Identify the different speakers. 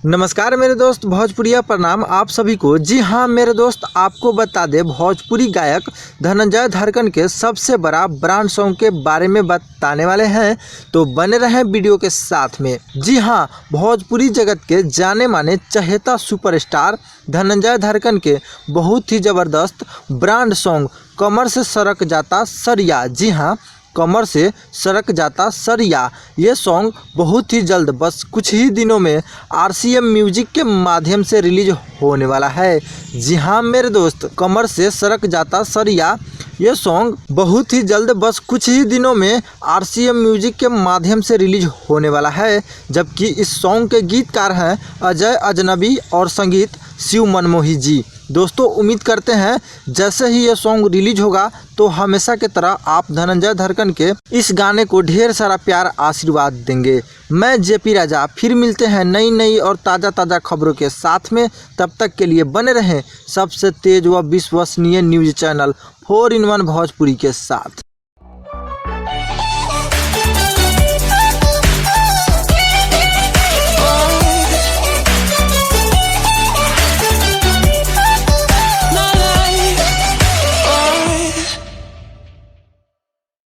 Speaker 1: नमस्कार मेरे दोस्त, भोजपुरिया प्रणाम आप सभी को। जी हाँ मेरे दोस्त, आपको बता दें भोजपुरी गायक धनंजय धड़कन के सबसे बड़ा ब्रांड सॉन्ग के बारे में बताने वाले हैं, तो बने रहें वीडियो के साथ में। जी हाँ, भोजपुरी जगत के जाने माने चहेता सुपरस्टार धनंजय धड़कन के बहुत ही ज़बरदस्त ब्रांड सॉन्ग कमर से सरक जाता सरिया, जी हाँ कमर से सरक जाता सरिया, ये सॉन्ग बहुत ही जल्द बस कुछ ही दिनों में RCM म्यूजिक के माध्यम से रिलीज होने वाला है। जी हाँ मेरे दोस्त, कमर से सरक जाता सरिया ये सॉन्ग बहुत ही जल्द बस कुछ ही दिनों में RCM म्यूजिक के माध्यम से रिलीज होने वाला है, जबकि इस सॉन्ग के गीतकार हैं अजय अजनबी और संगीत शिव मनमोही जी। दोस्तों उम्मीद करते हैं जैसे ही ये सॉन्ग रिलीज होगा तो हमेशा की तरह आप धनंजय धड़कन के इस गाने को ढेर सारा प्यार आशीर्वाद देंगे। मैं JP राजा, फिर मिलते हैं नई और ताज़ा खबरों के साथ में। तब तक के लिए बने रहें सबसे तेज व विश्वसनीय न्यूज़ चैनल 4 in 1 भोजपुरी के साथ।